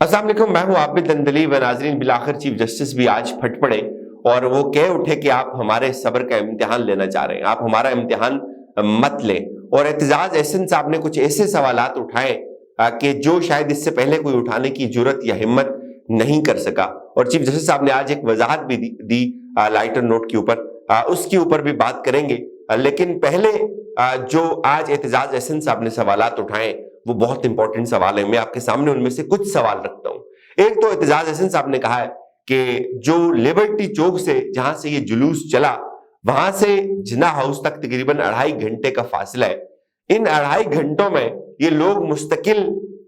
अस्सलाम वालेकुम, मैं हूं आबिद दंदली व नाजरीन। बिलाखिर चीफ जस्टिस भी आज फट पड़े और वो कह उठे कि आप हमारे सब्र का इम्तिहान लेना चाह रहे हैं, आप हमारा इम्तिहान मत लें। और एतजाज एहसन साहब ने कुछ ऐसे सवालात उठाए कि जो शायद इससे पहले कोई उठाने की जुर्रत या हिम्मत नहीं कर सका। और चीफ जस्टिस साहब ने आज एक वजाहत भी दी लाइटर नोट के ऊपर, उसके ऊपर भी बात करेंगे। लेकिन पहले जो आज एतजाज एहसन साहब ने सवालात उठाए वो बहुत इंपॉर्टेंट सवाल है। मैं आपके सामने उनमें से कुछ सवाल रखता हूं। एक तो एतजाज एहसन साहब ने कहा है कि जो लिबर्टी चौक से जहां से ये जुलूस चला वहां से जिन्ना हाउस तक तकरीबन 2.5 घंटे का फासला है। इन 2.5 घंटों में ये लोग मुस्तकिल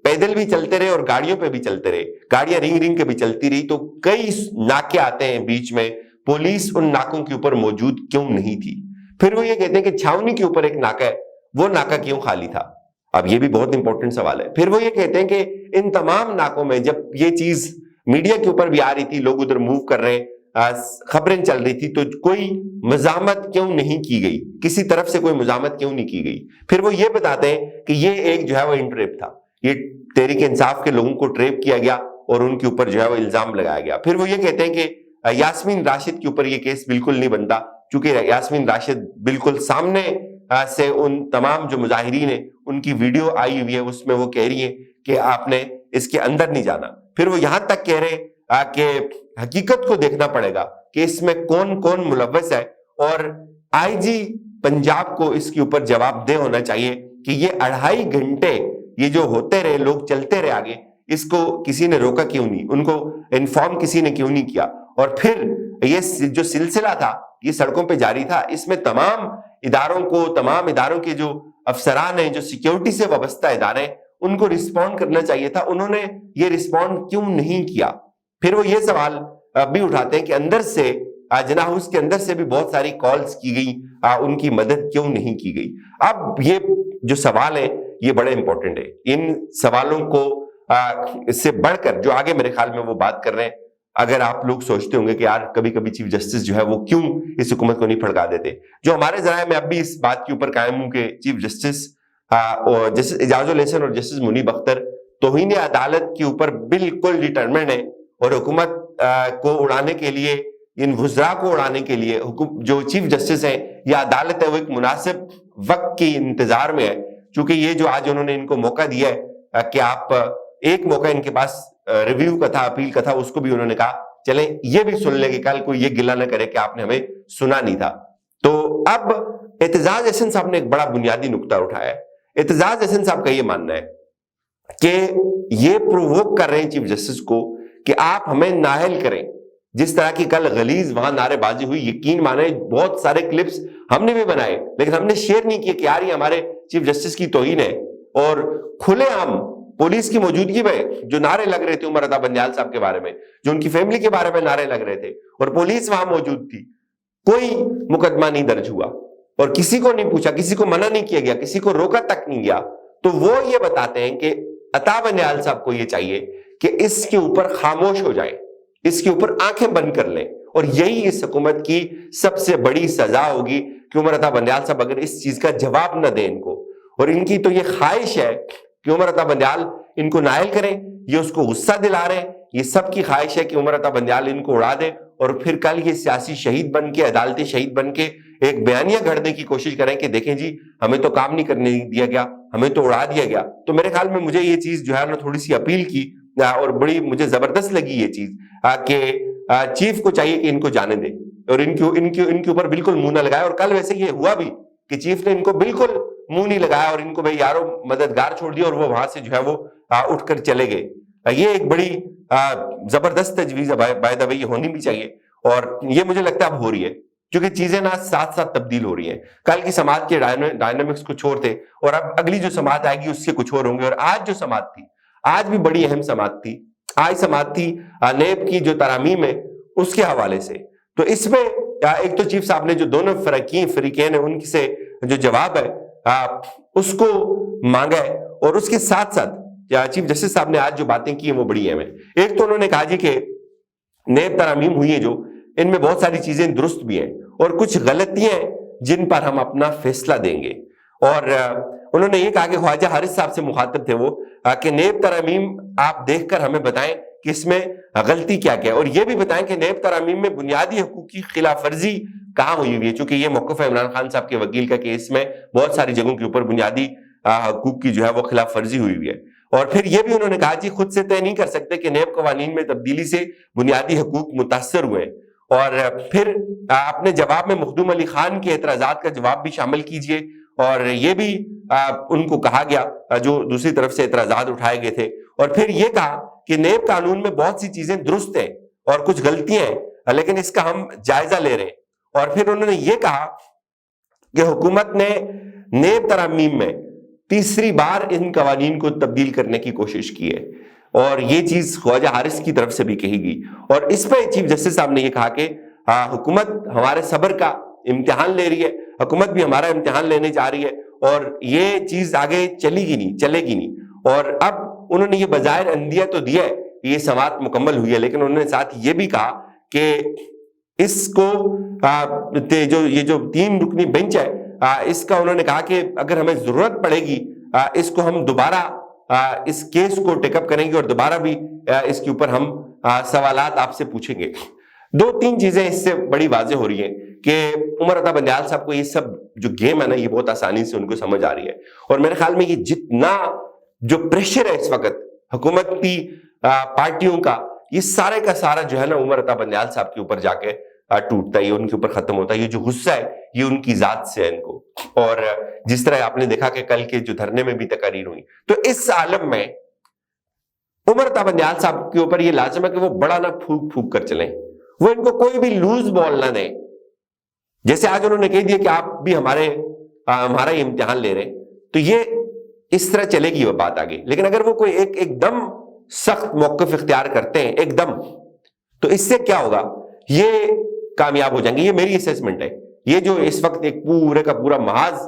पैदल भी चलते रहे और गाड़ियों पे भी चलते रहे, गाड़ियां रिंग रिंग के भी चलती रही। तो कई नाके आते हैं बीच में, पुलिस उन नाकों के ऊपर मौजूद क्यों नहीं थी? फिर वो ये कहते हैं कि छावनी के ऊपर एक नाका है, वो नाका क्यों खाली था? अब ये भी बहुत इंपॉर्टेंट सवाल है। फिर वो ये कहते हैं कि इन तमाम नाकों में जब ये चीज मीडिया के ऊपर भी आ रही थी, लोग उधर मूव कर रहे हैं, खबरें चल रही थी, तो कोई मजामत क्यों नहीं की गई? किसी तरफ से कोई मजामत क्यों नहीं की गई? फिर वो ये बताते हैं कि ये एक जो है वो इंट्रेप था, ये तहरीक इंसाफ के लोगों को ट्रेप किया गया और उनके ऊपर जो है वो इल्जाम लगाया गया। फिर वो ये कहते हैं कि यास्मीन राशिद के ऊपर ये केस बिल्कुल नहीं बनता, क्योंकि यास्मीन राशिद बिल्कुल सामने से उन तमाम जो मुजाहिरीन है उनकी वीडियो आई हुई है, उसमें वो कह रही है कि आपने इसके अंदर नहीं जाना। फिर वो यहां तक कह रहे कि हकीकत को देखना पड़ेगा कि इसमें कौन कौन मुलव्वस है और आईजी पंजाब को इसके ऊपर जवाबदेह होना चाहिए कि ये 2.5 घंटे ये जो होते रहे, लोग चलते रहे आगे, इसको किसी ने रोका क्यों नहीं, उनको इन्फॉर्म किसी ने क्यों नहीं किया? और फिर ये जो सिलसिला था ये सड़कों पे जारी था, इसमें तमाम इदारों के जो अफसरान हैं, जो सिक्योरिटी से वाबस्ता इदारे, उनको रिस्पॉन्ड करना चाहिए था, उन्होंने ये रिस्पॉन्ड क्यों नहीं किया? फिर वो ये सवाल भी उठाते हैं कि अंदर से जिन्ना हाउस के अंदर से भी बहुत सारी कॉल्स की गई, उनकी मदद क्यों नहीं की गई? अब ये जो सवाल है ये बड़े इंपॉर्टेंट है। इन सवालों को इससे बढ़कर जो आगे मेरे ख्याल में वो बात कर रहे हैं, अगर आप लोग सोचते होंगे कि यार कभी कभी चीफ जस्टिस जो है वो क्यों इस हुकूमत को नहीं फड़का देते, जो हमारे जराये में अब भी इस बात के ऊपर कायम हूं कि चीफ जस्टिस और जस्टिस एजाजुल हसन और जस्टिस मुनीब अख्तर तौहीन अदालत के ऊपर बिल्कुल डिटरमिन्ड है और हुकूमत को उड़ाने के लिए, इन वुज़रा को उड़ाने के लिए जो चीफ जस्टिस है या अदालत है वो एक मुनासिब वक्त के इंतजार में है। चूंकि ये जो आज उन्होंने इनको मौका दिया है कि आप एक मौका इनके पास रिव्यू का था, अपील का था, उसको भी उन्होंने कहा चले ये भी सुन ले कि कल कोई ये गिला ना करे कि आपने हमें सुना नहीं था। तो अब एतजाज एहसन साहब ने एक बड़ा बुनियादी नुक्ता उठाया है। एतजाज एहसन साहब का ये मानना है कि ये प्रोवोक कर रहे हैं चीफ जस्टिस को कि आप हमें नाअहल करें। जिस तरह की कल गलीज वहां नारेबाजी हुई, यकीन माने बहुत सारे क्लिप्स हमने भी बनाए, लेकिन हमने शेयर नहीं किए कि यार ये हमारे चीफ जस्टिस की तौहीन है। और खुलेआम पुलिस की मौजूदगी में जो नारे लग रहे थे उमर अता बंदयाल साहब के बारे में, जो उनकी फैमिली के बारे में नारे लग रहे थे, और पुलिस वहां मौजूद थी, कोई मुकदमा नहीं दर्ज हुआ और किसी को नहीं पूछा, किसी को मना नहीं किया गया, किसी को रोका तक नहीं गया। तो वो ये बताते हैं कि अता बंदयाल साहब को ये चाहिए कि इसके ऊपर खामोश हो जाए, इसके ऊपर आंखें बंद कर लें, और यही इस हुकूमत की सबसे बड़ी सजा होगी कि उमर अता बंदयाल साहब अगर इस चीज का जवाब न दें इनको। और इनकी तो ये ख्वाहिश है कि उमर अता बंदयाल इनको नायल करें, ये उसको गुस्सा दिला रहे हैं, ये सबकी ख्वाहिश है कि उमर अता बंदयाल इनको उड़ा दे और फिर कल ये सियासी शहीद बन के, अदालती शहीद बन के एक बयानिया गढ़ने की कोशिश करें कि देखें जी हमें तो काम नहीं करने दिया गया, हमें तो उड़ा दिया गया। तो मेरे ख्याल में मुझे ये चीज जो है ना थोड़ी सी अपील की और बड़ी मुझे जबरदस्त लगी ये चीज कि चीफ को चाहिए कि इनको जाने दे और इनके ऊपर बिल्कुल मुंह ना लगाए। और कल वैसे ये हुआ भी कि चीफ ने इनको बिल्कुल मुंह नहीं लगाया और इनको भाई यारो मददगार छोड़ दिया और वो वहां से जो है वो उठकर चले गए। ये एक बड़ी जबरदस्त तजवीज है, बाय द वे ये होनी भी चाहिए और ये मुझे लगता है अब हो रही है, क्योंकि चीजें ना साथ साथ तब्दील हो रही हैं। कल की समाज के डायनामिक्स कुछ और थे और अब अगली जो समाज आएगी उससे कुछ और होंगे। और आज जो समाज थी, आज भी बड़ी अहम समाज थी, आज समाज थी नेब की जो तरामीम है उसके हवाले से। तो इसमें एक तो चीफ साहब ने जो दोनों फरीकैन है उनसे जो जवाब है उसको मांगा है, और उसके साथ साथ चीफ जस्टिस साहब ने आज जो बातें की हैं वो बड़ी अहम है। एक तो उन्होंने कहा जी कि नेब तरामीम हुई है जो, इनमें बहुत सारी चीजें दुरुस्त भी हैं और कुछ गलतियां हैं जिन पर हम अपना फैसला देंगे। اور انہوں نے یہ کہا کہ خواجہ حارث صاحب سے مخاطب تھے وہ کہ نیب ترامیم آپ دیکھ کر ہمیں بتائیں کہ اس میں غلطی کیا کیا ہے، اور یہ بھی بتائیں کہ نیب ترامیم میں بنیادی حقوق کی خلاف ورزی کہاں ہوئی ہوئی ہے، چونکہ یہ موقف ہے عمران خان صاحب کے وکیل کا کہ اس میں بہت ساری جگہوں کے اوپر بنیادی حقوق کی جو ہے وہ خلاف ورزی ہوئی ہوئی ہے۔ اور پھر یہ بھی انہوں نے کہا جی خود سے طے نہیں کر سکتے کہ نیب قوانین میں تبدیلی سے بنیادی حقوق متاثر ہوئے، اور پھر اپنے جواب میں مخدوم علی خان کے اعتراضات کا جواب بھی شامل کیجئے، اور یہ بھی ان کو کہا گیا جو دوسری طرف سے اعتراضات اٹھائے گئے تھے، اور پھر یہ کہا کہ نیب قانون میں بہت سی چیزیں درست ہیں اور کچھ غلطیاں ہیں لیکن اس کا ہم جائزہ لے رہے ہیں۔ اور پھر انہوں نے یہ کہا کہ حکومت نے نیب ترامیم میں تیسری بار ان قوانین کو تبدیل کرنے کی کوشش کی ہے، اور یہ چیز خواجہ حارث کی طرف سے بھی کہی گئی، اور اس پہ چیف جسٹس صاحب نے یہ کہا کہ حکومت ہمارے صبر کا امتحان لے رہی ہے، حکومت بھی ہمارا امتحان لینے جا رہی ہے، اور یہ چیز آگے چلے گی نہیں۔ اور اب انہوں نے یہ بظاہر اندیہ تو دیا ہے کہ یہ سماعت مکمل ہوئی ہے، لیکن انہوں نے ساتھ یہ بھی کہا کہ اس کو یہ جو 3 رکنی بینچ ہے اس کا انہوں نے کہا کہ اگر ہمیں ضرورت پڑے گی اس کو ہم دوبارہ اس کیس کو ٹیک اپ کریں گے، اور دوبارہ بھی اس کے اوپر ہم سوالات آپ سے پوچھیں گے۔ 2-3 چیزیں اس سے بڑی واضح ہو رہی ہیں کہ عمر عطا بندیال صاحب کو یہ سب جو گیم ہے نا یہ بہت آسانی سے ان کو سمجھ آ رہی ہے، اور میرے خیال میں یہ جتنا جو پریشر ہے اس وقت حکومتی پارٹیوں کا، یہ سارے کا سارا جو ہے نا عمر عطا بندیال صاحب کے اوپر جا کے ٹوٹتا ہے، یہ ان کے اوپر ختم ہوتا ہے۔ یہ جو غصہ ہے یہ ان کی ذات سے ہے ان کو، اور جس طرح آپ نے دیکھا کہ کل کے جو دھرنے میں بھی تقاریر ہوئی، تو اس عالم میں عمر عطا بندیال صاحب کے اوپر یہ لازم ہے کہ وہ بڑا نہ پھونک پھونک کر چلیں، وہ ان کو کوئی بھی لوز بال نہ دیں۔ جیسے آج انہوں نے کہہ دیا کہ آپ بھی ہمارا یہ امتحان لے رہے ہیں، تو یہ اس طرح چلے گی وہ بات آگے، لیکن اگر وہ کوئی ایک دم سخت موقف اختیار کرتے ہیں ایک دم، تو اس سے کیا ہوگا، یہ کامیاب ہو جائیں گے۔ یہ میری اسیسمنٹ ہے، یہ جو اس وقت ایک پورے کا پورا محاذ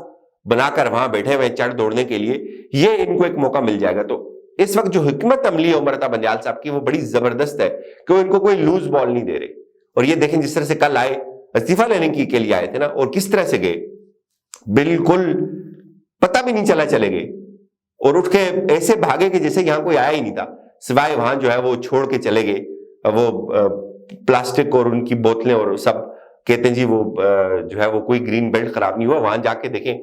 بنا کر وہاں بیٹھے ہوئے چڑھ دوڑنے کے لیے، یہ ان کو ایک موقع مل جائے گا۔ تو اس وقت جو حکمت عملی ہے عمر عطا بندیال صاحب کی وہ بڑی زبردست ہے کہ وہ ان کو کوئی لوز بال نہیں دے رہے، اور یہ دیکھیں جس طرح سے کل آئے استعفیٰ لینے کے لیے آئے تھے نا، اور کس طرح سے گئے، بالکل پتہ بھی نہیں چلے گئے، اور اٹھ کے ایسے بھاگے کہ جیسے یہاں کوئی آیا ہی نہیں تھا، سوائے وہاں جو ہے وہ چھوڑ کے چلے گئے وہ پلاسٹک اور ان کی بوتلیں اور سب، کہتے ہیں جی وہ جو ہے وہ کوئی گرین بیلٹ خراب نہیں ہوا، وہاں جا کے دیکھیں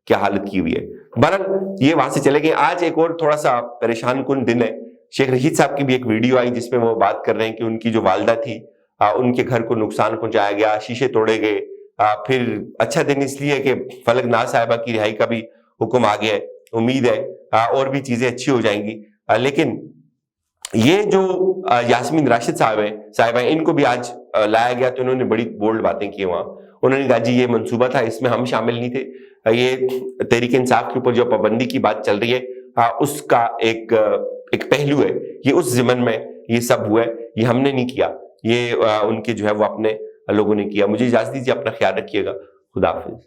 کیا حالت کی ہوئی ہے۔ بہرحال یہ وہاں سے چلے گئے۔ آج ایک اور تھوڑا سا پریشان کن دن ہے، شیخ رشید صاحب کی بھی ایک ویڈیو آئی جس میں وہ بات کر رہے ہیں کہ ان کی جو والدہ تھی ان کے گھر کو نقصان پہنچایا گیا، شیشے توڑے گئے۔ پھر اچھا دن اس لیے کہ فلک ناز صاحبہ کی رہائی کا بھی حکم آ گیا ہے، امید ہے اور بھی چیزیں اچھی ہو جائیں گی۔ لیکن یہ جو یاسمین راشد صاحبہ ہیں ان کو بھی آج لایا گیا، تو انہوں نے بڑی بولڈ باتیں کی وہاں۔ انہوں نے کہا جی یہ منصوبہ تھا، اس میں ہم شامل نہیں تھے، یہ تحریک انصاف کے اوپر جو پابندی کی بات چل رہی ہے اس کا ایک پہلو ہے، یہ اس ضمن میں یہ سب ہوا ہے، یہ ہم نے نہیں کیا، یہ ان کے جو ہے وہ اپنے لوگوں نے کیا۔ مجھے اجازت دیجیے، اپنا خیال رکھیے گا، خدا حافظ۔